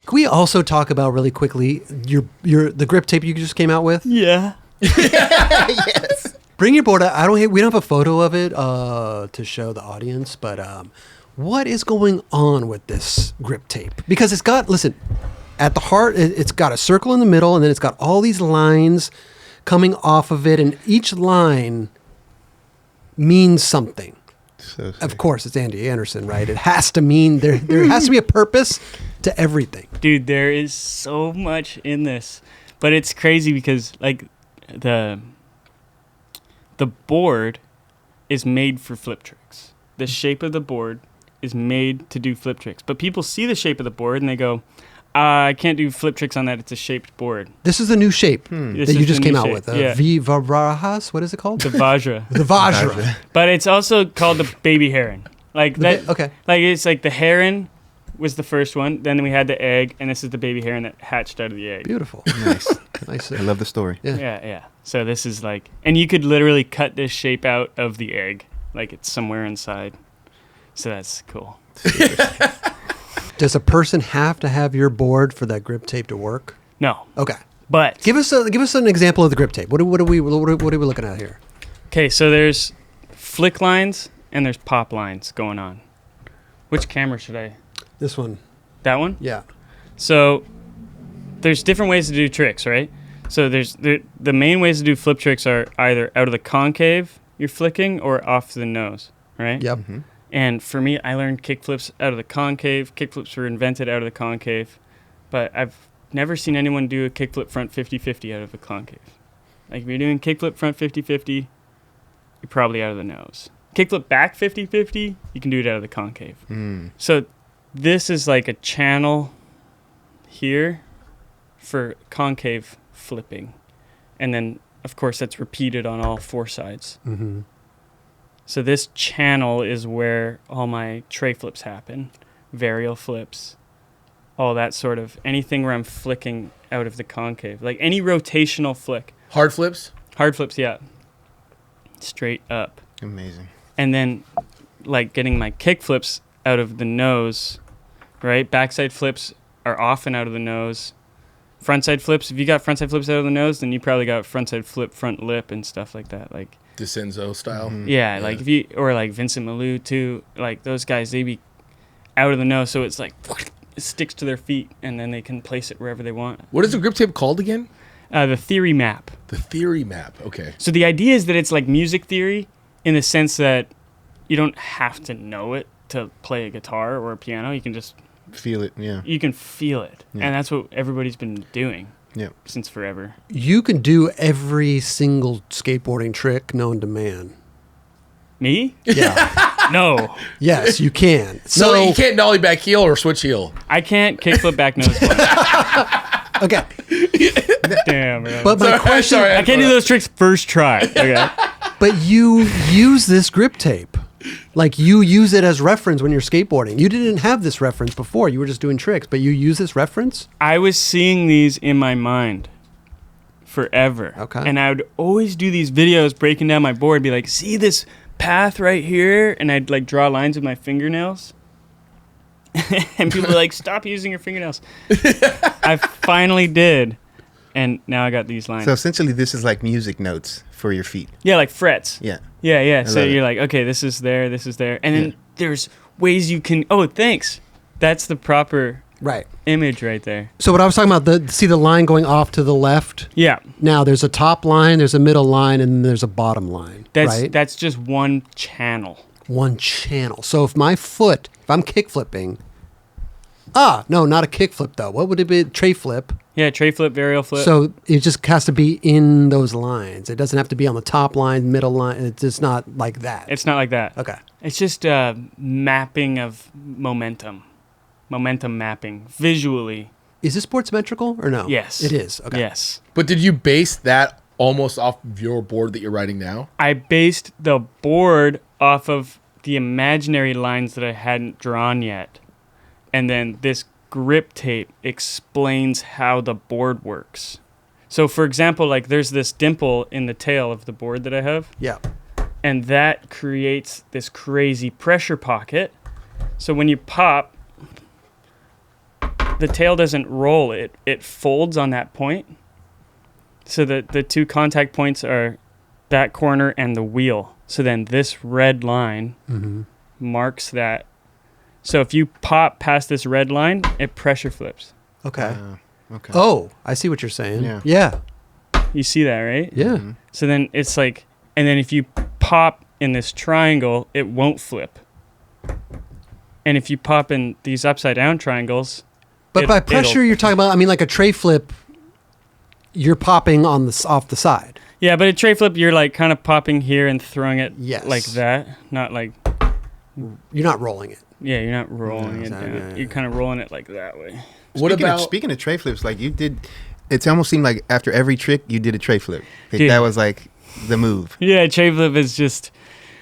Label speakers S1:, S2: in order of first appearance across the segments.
S1: Can we also talk about really quickly the grip tape you just came out with?
S2: Yeah.
S3: Yes.
S1: Bring your board out. We don't have a photo of it to show the audience, but what is going on with this grip tape? Because it's got, listen, at the heart, it's got a circle in the middle, and then it's got all these lines coming off of it, and each line means something.
S3: So
S1: Of course, it's Andy Anderson, right? It has to mean, there has to be a purpose to everything.
S2: Dude, there is so much in this. But it's crazy because, like, the board is made for flip tricks. The shape of the board is made to do flip tricks. But people see the shape of the board and they go, I can't do flip tricks on that. It's a shaped board.
S1: This is the new shape that you just came out with.
S2: Yeah.
S1: Vivarajas, what is it called?
S2: The Vajra.
S1: The Vajra.
S2: But it's also called the baby heron. Like that.
S1: Okay.
S2: Like it's like the heron was the first one. Then we had the egg, and this is the baby heron that hatched out of the egg.
S1: Beautiful.
S3: nice.
S1: Nice.
S3: I love the story.
S1: Yeah.
S2: Yeah. So this is like, and you could literally cut this shape out of the egg, like it's somewhere inside. So that's cool.
S1: Does a person have to have your board for that grip tape to work?
S2: No,
S1: Okay.
S2: but
S1: Give us an example of the grip tape. What are we looking at here?
S2: okay. So there's flick lines and there's pop lines going on. Which camera should I?
S1: This one.
S2: That one?
S1: Yeah.
S2: So there's different ways to do tricks, right? So there's the main ways to do flip tricks are either out of the concave you're flicking or off the nose, right?
S1: Yep.
S3: Mm-hmm.
S2: And for me, I learned kickflips out of the concave. Kickflips were invented out of the concave, but I've never seen anyone do a kickflip front 50-50 out of the concave. Like if you're doing kickflip front 50-50, you're probably out of the nose. Kickflip back 50-50, you can do it out of the concave.
S3: Mm.
S2: So this is like a channel here for concave flipping. And then, of course, that's repeated on all four sides.
S1: Mm-hmm.
S2: So this channel is where all my tray flips happen, varial flips, all that sort of, anything where I'm flicking out of the concave. Like any rotational flick.
S4: Hard flips?
S2: Hard flips, yeah. Straight up.
S3: Amazing.
S2: And then, like, getting my kick flips out of the nose, right? Backside flips are often out of the nose. Frontside flips, if you got frontside flips out of the nose, then you probably got frontside flip, front lip, and stuff like that. Like,
S4: DeCenzo style?
S3: Mhm.
S2: yeah, like if you, or like Vincent Malou too, like those guys, they be out of the nose, so it's like, it sticks to their feet, and then they can place it wherever they want.
S4: What is the grip tape called again?
S2: The theory map.
S4: The theory map. Okay.
S2: So the idea is that it's like music theory in the sense that you don't have to know it to play a guitar or a piano. You can just,
S3: Feel it, yeah.
S2: you can feel it.
S3: Yeah.
S2: And that's what everybody's been doing
S3: Yeah.
S2: since forever.
S1: You can do every single skateboarding trick known to man.
S2: Me?
S1: Yeah.
S2: No.
S1: Yes, you can.
S4: So you can't nollie back heel or switch heel.
S2: I can't kickflip back nose flip.
S1: Okay.
S2: Damn, bro.
S1: But my question,
S2: I can't do those tricks first try. Okay.
S1: but you use this grip tape. Like you use it as reference when you're skateboarding. You didn't have this reference before. You were just doing tricks, but you use this reference?
S2: I was seeing these in my mind forever.
S1: Okay.
S2: And I would always do these videos breaking down my board, be like, see this path right here? And I'd like draw lines with my fingernails. And people were like, stop using your fingernails. I finally did. And now I got these lines.
S3: So essentially, this is like music notes for your feet.
S2: Yeah, like frets.
S3: Yeah.
S2: Yeah. So
S3: love
S2: you're
S3: it.
S2: like, okay, this is there. And then
S3: Yeah.
S2: there's ways you can, oh, thanks. That's the proper
S1: Right.
S2: image right there.
S1: So what I was talking about, see the line going off to the left?
S2: Yeah.
S1: Now there's a top line, there's a middle line, and there's a bottom line, right?
S2: That's just one channel.
S1: One channel. So if I'm kick flipping, no, not a kick flip though. What would it be? Tray flip.
S2: Yeah, tray flip, varial flip.
S1: So it just has to be in those lines. It doesn't have to be on the top line, middle line. It's just not like that.
S2: It's not like that.
S1: Okay.
S2: It's just mapping of momentum mapping visually.
S1: Is this board symmetrical or no?
S2: Yes.
S1: It is. Okay.
S2: Yes.
S4: But did you base that almost off of your board that you're writing now?
S2: I based the board off of the imaginary lines that I hadn't drawn yet. And then this grip tape explains how the board works. So for example, like there's this dimple in the tail of the board that I have.
S1: Yeah.
S2: And that creates this crazy pressure pocket. So when you pop, the tail doesn't roll. It folds on that point. So that the two contact points are that corner and the wheel. So then this red line marks that. So if you pop past this red line, it pressure flips.
S1: Okay.
S3: Okay.
S1: Oh, I see what you're saying.
S3: Yeah.
S1: Yeah.
S2: You see that, right?
S1: Yeah.
S2: So then it's like, and then if you pop in this triangle, it won't flip. And if you pop in these upside down triangles,
S1: But by pressure, you're talking about, I mean, like a tray flip, you're popping on the off the side.
S2: yeah, but a tray flip, you're like kind of popping here and throwing it
S1: Yes.
S2: like that, not like,
S1: You're not rolling it.
S2: yeah, you're not rolling it
S1: Yeah,
S2: down.
S1: yeah, yeah.
S2: You're kind of rolling it like that way.
S3: Speaking of tray flips, like you did, it almost seemed like after every trick you did a tray flip. Like,
S2: Dude.
S3: that was like the move.
S2: Yeah, tray flip is just.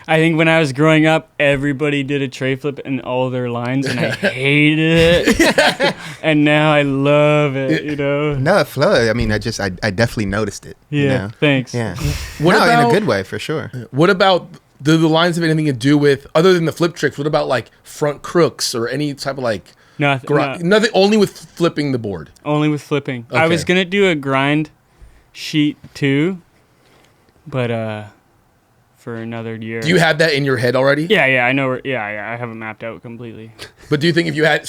S2: I think when I was growing up, everybody did a tray flip in all their lines, and I hated it. And now I love it. You know.
S3: No, it flowed. I mean, I definitely noticed it.
S2: Yeah.
S3: You know?
S2: Thanks.
S3: Yeah.
S4: What
S3: No, in
S4: about-
S3: a good way for sure.
S4: What about do the lines have anything to do with other than the flip tricks? What about like front crooks or any type of like nothing? Only with flipping the board.
S2: Only with flipping. I was
S4: Okay.
S2: gonna do a grind sheet too, but for another year.
S4: Do you have that in your head already?
S2: Yeah, I know. I have it mapped out completely.
S4: But do you think if you had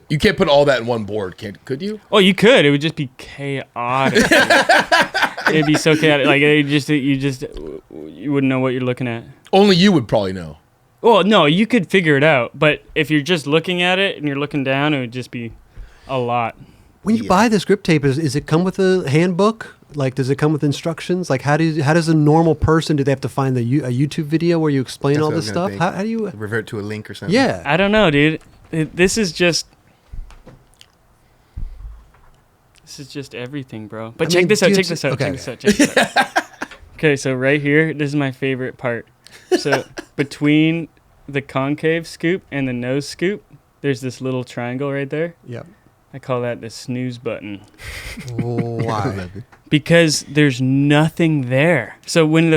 S4: you can't put all that in one board, could you?
S2: Oh, you could. It would just be chaotic. It'd be so chaotic. Like you wouldn't know what you're looking at.
S4: Only you would probably know.
S2: Well, no, you could figure it out. But if you're just looking at it and you're looking down, it would just be a lot.
S1: When you buy this grip tape, is it come with a handbook? Like, does it come with instructions? Like, how does a normal person, do they have to find a YouTube video where you explain
S3: That's
S1: all
S3: what I
S1: this
S3: was gonna
S1: stuff?
S3: think.
S1: How do you?
S3: Revert to a link or something.
S1: Yeah.
S2: I don't know, dude. This is just everything, bro. But
S1: I
S2: check
S1: mean,
S2: this out.
S1: do you
S2: Check
S1: have
S2: this
S1: to-
S2: out.
S1: okay,
S2: Check this out. Okay, so right here, this is my favorite part. So between the concave scoop and the nose scoop, there's this little triangle right there.
S1: Yep.
S2: I call that the snooze button
S1: Why?
S2: because there's nothing there. So when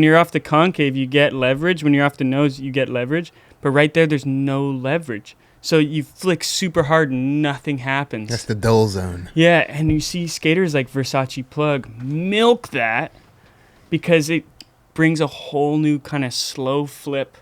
S2: you're off the concave, you get leverage. When you're off the nose, you get leverage. But right there's no leverage. So you flick super hard and nothing happens.
S3: That's the dull zone.
S2: Yeah, and you see skaters like Versace Plug milk that because it brings a whole new kind of slow flip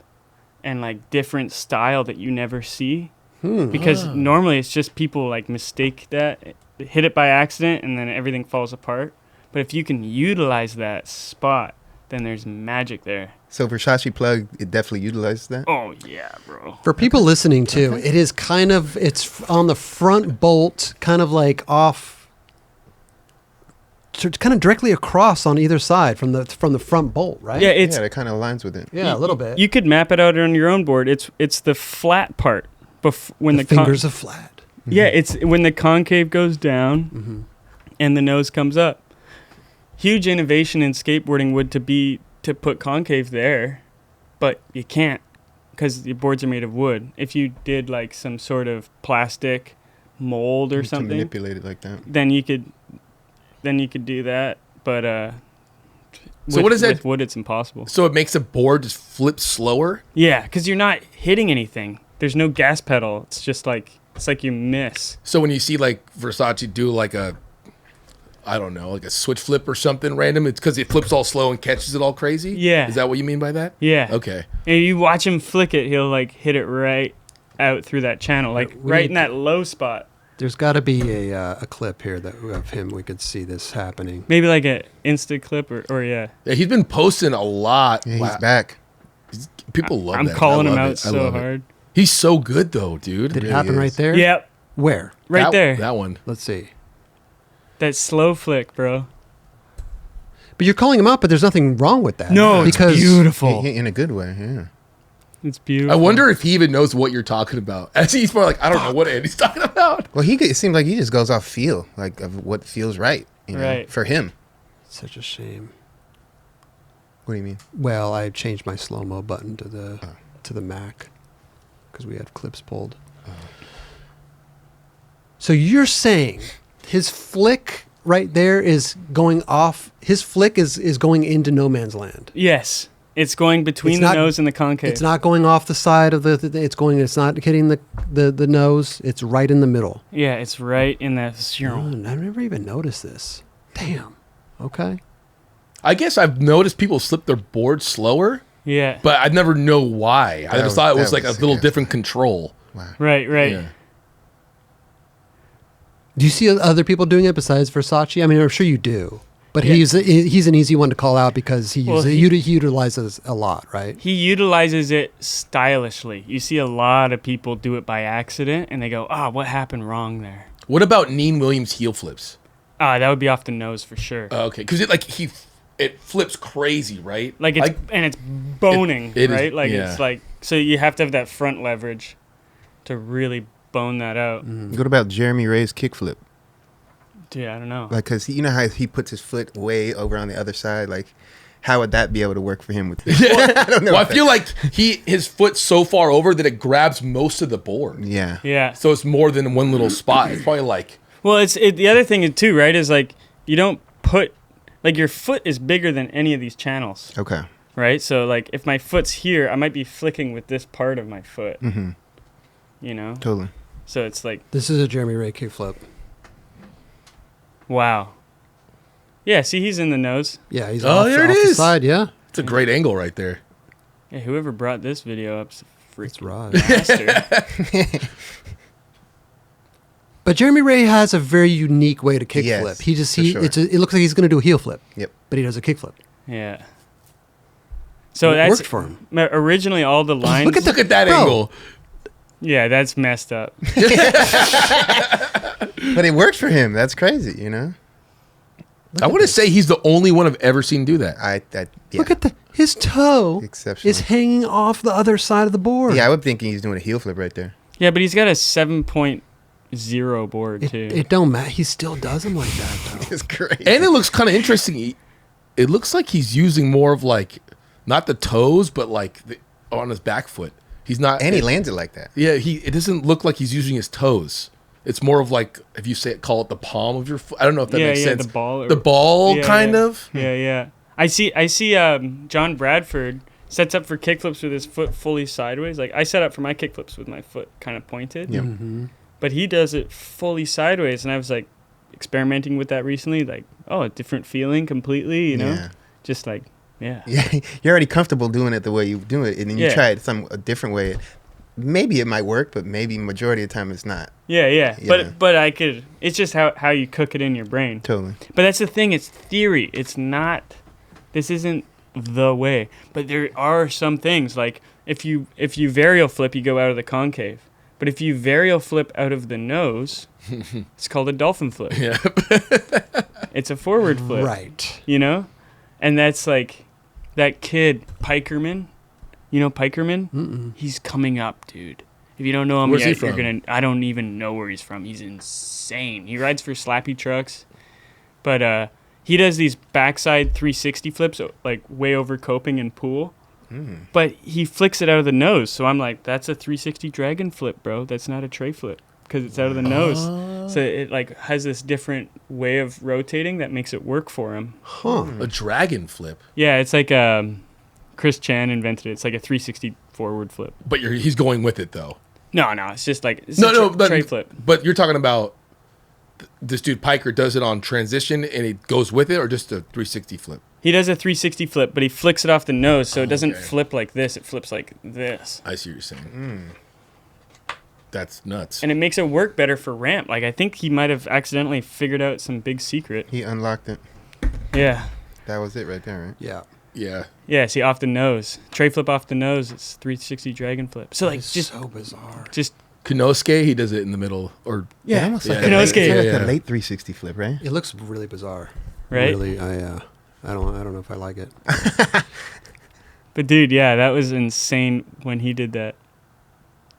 S2: and like different style that you never see. Because normally it's just people like mistake that, hit it by accident, and then everything falls apart. But if you can utilize that spot, then there's magic there.
S3: So Versace Plug, it definitely utilizes that.
S2: Oh yeah, bro.
S1: For people listening too, it is it's on the front bolt, kind of like off, so it's kind of directly across on either side from the front bolt, right?
S2: Yeah, it's
S3: Yeah, that kind of aligns with it.
S1: Yeah, a little bit.
S2: You could map it out on your own board. It's the flat part. When
S1: the fingers are flat.
S2: Yeah, it's when the concave goes down and the nose comes up. Huge innovation in skateboarding would to put concave there, but you can't because the boards are made of wood. If you did like some sort of plastic mold or
S3: You can
S2: something,
S3: manipulate it like that.
S2: then you could do that. But
S4: So what is that?
S2: With wood, it's impossible.
S4: So it makes a board just flip slower.
S2: Yeah, because you're not hitting anything. There's no gas pedal. It's just like you miss.
S4: So when you see like Versace do like a switch flip or something random, it's because it flips all slow and catches it all crazy?
S2: Yeah.
S4: Is that what you mean by that?
S2: Yeah.
S4: Okay.
S2: And you watch him flick it, he'll like hit it right out through that channel, like right in that low spot.
S1: There's got to be a clip here of him. We could see this happening.
S2: Maybe like a Insta clip or yeah.
S4: Yeah, he's been posting a lot.
S3: Yeah, he's back.
S4: People love
S2: I'm
S4: that.
S2: calling
S4: I
S2: him
S4: love
S2: out
S4: it. I
S2: so
S4: love it.
S2: hard.
S4: He's so good though, dude.
S1: Did it
S3: really
S1: happen
S3: is.
S1: right there?
S2: Yep.
S1: Where?
S2: Right there.
S4: That one.
S1: Let's see.
S2: That slow flick, bro.
S1: But you're calling him out, but there's nothing wrong with that.
S2: No, it's
S1: because
S2: beautiful.
S3: In a good way, yeah.
S2: It's beautiful.
S4: I wonder if he even knows what you're talking about. As he's probably like, I don't know what Andy's talking about.
S3: Well, it seems like he just goes off feel, like of what feels right,
S2: Right.
S3: for him.
S1: Such a shame.
S3: What do you mean?
S1: Well, I changed my slow mo button to the Mac because we had clips pulled. So you're saying his flick right there is going off. His flick is going into no man's land.
S2: Yes. It's going between the nose and the concave.
S1: It's not going off the side of it's not hitting the nose. It's right in the middle.
S2: Yeah, it's right in that.
S1: I've never even noticed this. Damn. Okay.
S4: I guess I've noticed people slip their board slower.
S2: Yeah.
S4: But I never know why. I just thought it was like a little different control.
S3: Wow.
S2: Right.
S4: Yeah.
S1: Do you see other people doing it besides Versace? I mean, I'm sure you do. But he's an easy one to call out because he utilizes a lot, right?
S2: He utilizes it stylishly. You see a lot of people do it by accident, and they go, what happened wrong there?
S4: What about Neen Williams heel flips?
S2: That would be off the nose for sure.
S4: Okay, because it flips crazy, right?
S2: And it's boning,
S4: it
S2: right?
S4: Is,
S2: It's like, so you have to have that front leverage to really bone that out.
S3: Mm-hmm. What about Jeremy Ray's kickflip?
S2: Dude, I don't know.
S3: Like, cause you know how he puts his foot way over on the other side. Like, how would that be able to work for him with? I don't know.
S4: Well, I feel like his foot's so far over that it grabs most of the board.
S3: Yeah.
S2: Yeah.
S4: So it's more than one little spot. It's probably like.
S2: Well, the other thing too, right? Is like you don't put like your foot is bigger than any of these channels.
S3: Okay.
S2: Right. So like if my foot's here, I might be flicking with this part of my foot.
S3: Mm-hmm.
S2: You know.
S3: Totally.
S2: So it's like.
S1: This is a Jeremy Ray kickflip.
S2: Wow. Yeah, see, he's in the nose.
S1: Yeah, he's off the side, yeah.
S4: It's a great angle right there.
S2: Yeah, whoever brought this video up's a freaking
S1: right.
S2: bastard.
S1: But Jeremy Ray has a very unique way to kickflip.
S3: Yes,
S1: it looks like he's going to do a heel flip.
S3: Yep.
S1: But he does a kickflip.
S2: Yeah. So
S1: it
S2: that's
S1: worked for him.
S2: Originally, all the lines.
S4: Look at that angle.
S2: Yeah, that's messed up.
S3: But it works for him. That's crazy, you know?
S4: I want to say he's the only one I've ever seen do that.
S3: Yeah.
S1: Look at his toe
S3: Exceptional.
S1: is hanging off the other side of the board.
S3: Yeah, I would think he's doing a heel flip right there.
S2: Yeah, but he's got a 7.0 board, too.
S1: It don't matter. He still does them like that, though.
S3: It's crazy.
S4: And it looks kind of interesting. It looks like he's using more of like, not the toes, but like on his back foot. He's not.
S3: And he lands it like that.
S4: Yeah, it doesn't look like he's using his toes. It's more of like, if you call it the palm of your foot. I don't know if that makes sense.
S2: The ball.
S4: Kind of.
S2: Yeah. I see John Bradford sets up for kickflips with his foot fully sideways. Like, I set up for my kickflips with my foot kind of pointed.
S3: Yep.
S1: Mm-hmm.
S2: But he does it fully sideways. And I was like experimenting with that recently. Like, a different feeling completely, you know?
S3: Yeah.
S2: Just like, yeah.
S3: Yeah, you're already comfortable doing it the way you do it. And then you try it a different way. Maybe it might work, but maybe majority of the time it's not.
S2: Yeah. But I could. It's just how you cook it in your brain.
S3: Totally.
S2: But that's the thing. It's theory. It's not. This isn't the way. But there are some things like if you varial flip, you go out of the concave. But if you varial flip out of the nose, it's called a dolphin flip.
S4: Yeah.
S2: It's a forward flip.
S1: Right.
S2: You know, and that's like that kid Pikerman. You know Pikerman?
S1: Mm-mm.
S2: He's coming up, dude. If you don't know him
S4: Where's
S2: yet,
S4: he from?
S2: you're gonna. I don't even know where he's from. He's insane. He rides for Slappy Trucks, but he does these backside 360 flips, like way over coping and pool.
S3: Mm.
S2: But he flicks it out of the nose, so I'm like, that's a 360 dragon flip, bro. That's not a tray flip because it's out of the nose. So it like has this different way of rotating that makes it work for him.
S1: Huh.
S4: A dragon flip.
S2: Yeah, it's like Chris Chan invented it. It's like a 360 forward flip.
S4: But he's going with it though.
S2: No, it's just like tray flip.
S4: But you're talking about this dude Piker does it on transition and it goes with it, or just a 360 flip?
S2: He does a 360 flip, but he flicks it off the nose, so it doesn't flip like this. It flips like this.
S4: I see what you're saying. That's nuts.
S2: And it makes it work better for ramp. Like, I think he might have accidentally figured out some big secret.
S3: He unlocked it.
S2: Yeah.
S3: That was it right there, right?
S1: Yeah.
S4: Yeah.
S2: Yeah, see, off the nose. Tray flip off the nose, it's 360 dragon flip. So, like,
S1: It's
S2: just
S1: so bizarre.
S2: Just
S4: Kanosuke, he does it in the middle, or
S3: Yeah, almost like
S2: Kanosuke.
S3: a late 360 flip, right?
S1: It looks really bizarre.
S2: right?
S1: Really, I don't know if I like it.
S2: But dude, yeah, that was insane when he did that.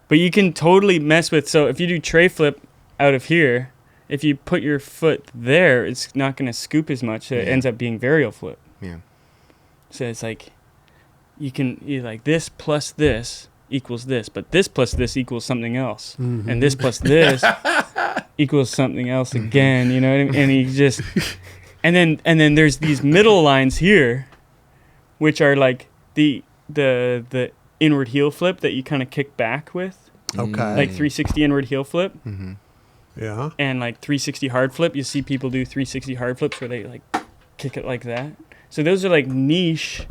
S2: But you can totally mess with, so if you do tray flip out of here, if you put your foot there, it's not going to scoop as much. So it ends up being varial flip.
S3: Yeah.
S2: So it's like, you like this plus this equals this, but this plus this equals something else.
S1: Mm-hmm.
S2: And this plus this equals something else again, you know what I mean? And he just, and then there's these middle lines here, which are like the inward heel flip that you kind of kick back with.
S1: Okay.
S2: Like 360 inward heel flip.
S3: Mm-hmm.
S1: Yeah.
S2: And like 360 hard flip. You see people do 360 hard flips where they like kick it like that. So those are like niche,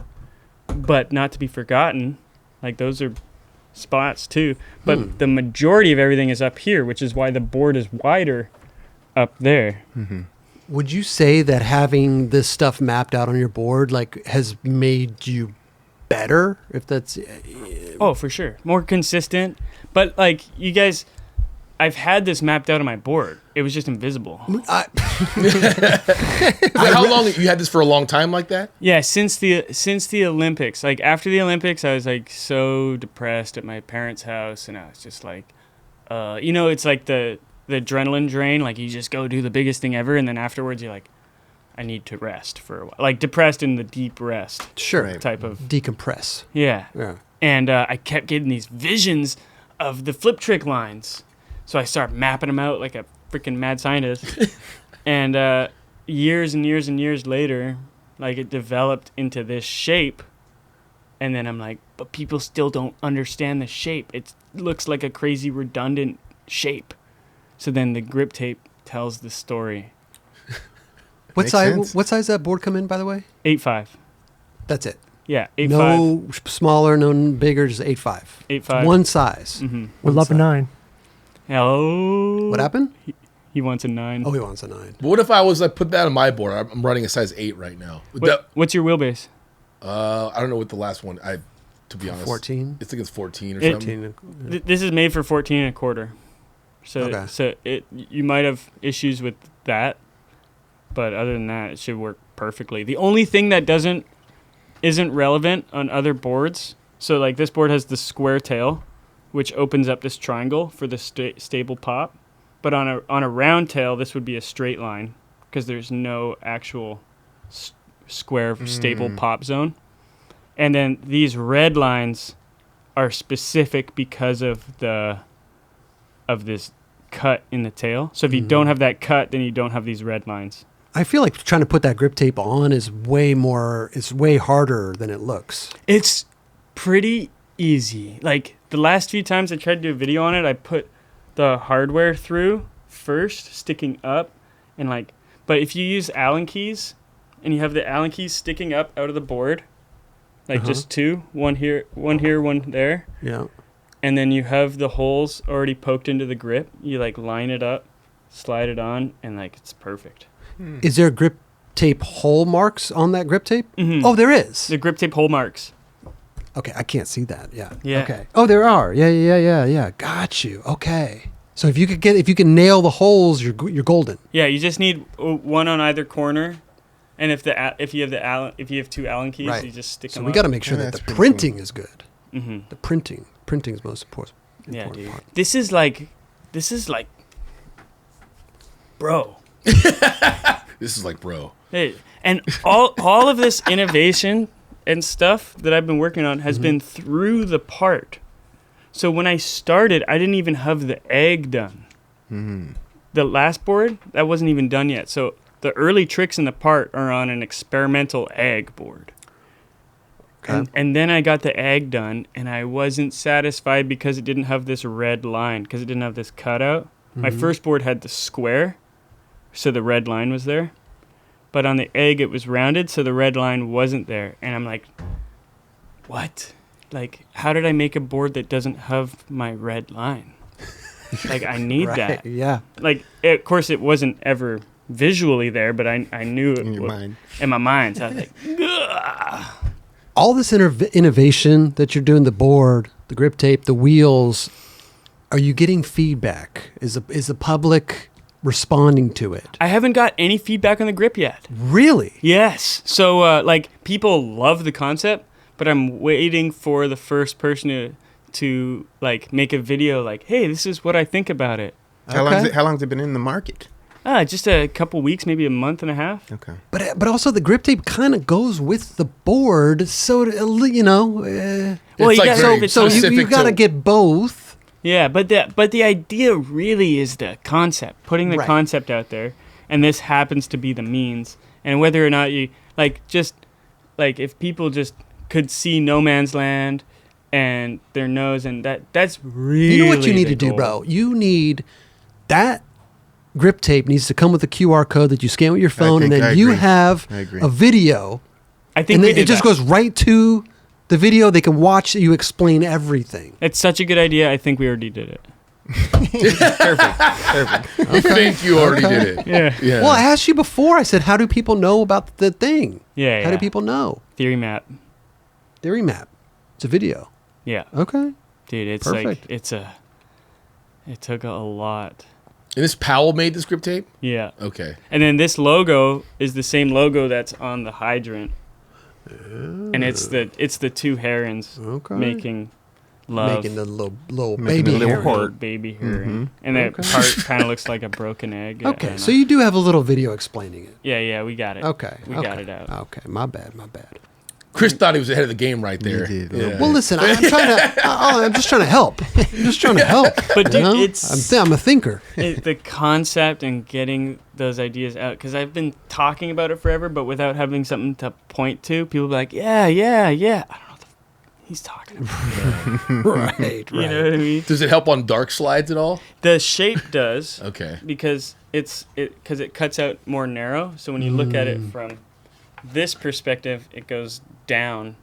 S2: but not to be forgotten. Like those are spots too. But the majority of everything is up here, which is why the board is wider up there.
S3: Mm-hmm.
S1: Would you say that having this stuff mapped out on your board like has made you better? If that's
S2: Oh, for sure. More consistent. But like you guys, I've had this mapped out on my board. It was just invisible.
S4: How long you had this for a long time like that?
S2: Yeah, since the Olympics. Like after the Olympics, I was like so depressed at my parents' house, and I was just like, it's like the adrenaline drain. Like you just go do the biggest thing ever, and then afterwards you're like, I need to rest for a while. Like depressed in the deep rest.
S1: Sure.
S2: Type of
S1: decompress.
S2: Yeah.
S1: Yeah.
S2: And I kept getting these visions of the flip trick lines. So I start mapping them out like a freaking mad scientist. And years and years and years later, like it developed into this shape. And then I'm like, but people still don't understand the shape. It looks like a crazy redundant shape. So then the grip tape tells the story.
S1: What
S3: Makes
S1: size?
S3: sense.
S1: What size does that board come in, by the way?
S2: 8.5.
S1: That's it.
S2: Yeah, 8.5.
S1: No smaller, no bigger, just 8.5.
S2: 8.5.
S1: One size.
S2: Mm-hmm.
S5: Would love a 9.
S2: Hello.
S1: What happened?
S2: He wants a 9.
S1: Oh, he wants a 9.
S4: But what if I was like put that on my board? I'm running a size 8 right now.
S2: What's your wheelbase?
S4: I don't know what the last one. To be honest,
S1: 14.
S4: I think it's 14 or
S2: It-
S4: something.
S1: 14.
S2: This is made for 14 and a quarter. So
S1: Okay.
S2: so you might have issues with that, but other than that, it should work perfectly. The only thing that isn't relevant on other boards. So like this board has the square tail, which opens up this triangle for the stable pop. But on a round tail, this would be a straight line because there's no actual square stable pop zone. And then these red lines are specific because of this cut in the tail. So if you don't have that cut, then you don't have these red lines.
S1: I feel like trying to put that grip tape on is way harder than it looks.
S2: It's pretty easy. Like the last few times I tried to do a video on it, I put the hardware through first, sticking up, and but if you use Allen keys and you have the Allen keys sticking up out of the board, just two, one here, one there,
S1: Yeah.
S2: and then you have the holes already poked into the grip, you line it up, slide it on, and it's perfect.
S1: Is there grip tape hole marks on that grip tape?
S2: Mm-hmm.
S1: Oh, there is.
S2: The grip tape hole marks.
S1: Okay, I can't see that. Yeah.
S2: Yeah.
S1: Okay. Oh, there are. Yeah. Got you. Okay. So if you can nail the holes, you're golden.
S2: Yeah, you just need one on either corner, and if you have two Allen keys,
S1: Right.
S2: you just stick
S1: So
S2: them.
S1: we
S2: up.
S1: got to make sure
S3: Yeah,
S1: that
S3: that's
S1: the
S3: pretty
S1: printing is good.
S2: Mm-hmm.
S1: The printing's most important.
S2: Yeah, dude.
S1: part.
S2: This is like, bro.
S4: This is like, bro.
S2: Hey, and all of this innovation and stuff that I've been working on has been through the part. So when I started, I didn't even have the egg done.
S3: Mm-hmm.
S2: The last board, that wasn't even done yet. So the early tricks in the part are on an experimental egg board.
S1: Okay.
S2: And then I got the egg done, and I wasn't satisfied because it didn't have this red line, because it didn't have this cutout. My first board had the square, so the red line was there. But on the egg, it was rounded, so the red line wasn't there. And I'm like, what? How did I make a board that doesn't have my red line? I need
S1: Right.
S2: that.
S1: Yeah.
S2: Of course, it wasn't ever visually there, but I knew it
S3: In your
S2: was
S3: mind.
S2: in my mind. So I was like, ugh.
S1: All this innovation that you're doing, the board, the grip tape, the wheels, are you getting feedback? Is the public responding to it?
S2: I haven't got any feedback on the grip yet.
S1: Really?
S2: Yes. So, people love the concept, but I'm waiting for the first person to make a video hey, this is what I think about it.
S3: How
S1: Okay.
S3: long has it been in the market?
S2: Just a couple weeks, maybe a month and a half.
S3: Okay.
S1: But also the grip tape kind of goes with the board, so
S2: Well,
S1: you
S2: you
S1: so
S2: gotta
S4: very
S1: so you
S4: specific
S1: got to
S4: to-
S1: get both.
S2: Yeah, but the idea really is the concept, putting the
S1: Right.
S2: concept out there, and this happens to be the means. And whether or not you if people just could see no man's land and their nose, and that's really.
S1: You know what you need
S2: the
S1: to do,
S2: goal.
S1: bro? You need that grip tape needs to come with a QR code that you scan with your phone, and then you have a video.
S2: I think
S1: and it just goes right to the video. They can watch you explain everything.
S2: It's such a good idea. I think we already did it.
S3: Perfect.
S4: I think you already did it.
S2: Yeah.
S1: Well, I asked you before. I said, how do people know about the thing?
S2: Yeah.
S1: How do people know?
S2: Theory map.
S1: Theory map. It's a video.
S2: Yeah.
S1: Okay.
S2: Dude, it's
S1: Perfect.
S2: like it took a lot.
S4: And this Powell made this grip tape?
S2: Yeah.
S4: Okay.
S2: And then this logo is the same logo that's on the hydrant. And it's the two herons making love.
S1: Making the little
S3: Making
S1: baby
S3: the little
S1: heron.
S3: heart.
S2: Baby heron. And that part kind of looks like a broken egg.
S1: Okay, so you do have a little video explaining it.
S2: Yeah, we got it.
S1: Okay.
S2: We got it out.
S1: Okay, my bad.
S4: Chris thought he was ahead of the game right there.
S3: He did.
S4: Yeah.
S1: Well, listen, I'm just trying to help. I'm just trying to help.
S2: But dude,
S1: you know?
S2: it's
S1: I'm a thinker.
S2: the concept and getting those ideas out, because I've been talking about it forever, but without having something to point to, people be like, yeah. I don't know what he's talking about.
S1: right.
S2: You know what I mean?
S4: Does it help on dark slides at all?
S2: The shape does.
S4: Okay.
S2: Because it cuts out more narrow. So when you look at it from this perspective, it goes down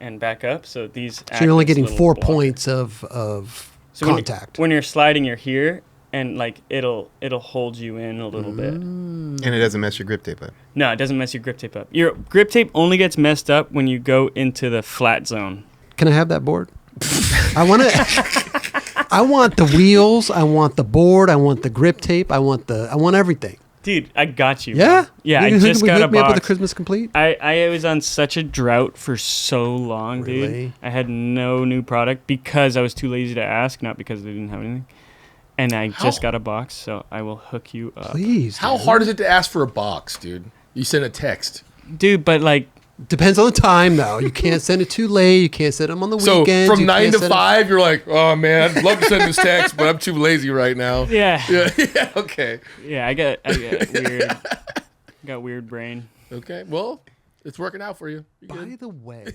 S2: and back up. So these.
S1: So you're only
S2: act as
S1: getting
S2: little
S1: 4
S2: blockers.
S1: points of
S2: So
S1: contact.
S2: When you're sliding, you're here, and like it'll hold you in a little bit.
S3: And it doesn't mess your grip tape up.
S2: No, it doesn't mess your grip tape up. Your grip tape only gets messed up when you go into the flat zone.
S1: Can I have that board? I want to. I want the wheels. I want the board. I want the grip tape. I want everything.
S2: Dude, I got you.
S1: Yeah,
S2: Bro. Yeah. I
S1: You
S2: just got a
S1: hook me up with
S2: box.
S1: the Christmas complete.
S2: I was on such a drought for so long,
S1: Really?
S2: dude. I had no new product because I was too lazy to ask, not because they didn't have anything. And I just got a box, so I will hook you up.
S1: Please.
S4: How
S1: dude.
S4: hard is it to ask for a box, dude? You send a text.
S2: Dude, but like,
S1: Depends on the time, though. You can't send it too late. You can't send them on the
S4: So
S1: weekends.
S4: from
S1: You
S4: 9
S1: can't
S4: to
S1: send it-
S4: 5, you're like, oh man, I'd love to send this text, but I'm too lazy right now.
S2: yeah.
S4: Yeah. Okay.
S2: Yeah, I got weird brain.
S4: Okay. Well, it's working out for you. You're
S1: By
S4: good.
S1: the way,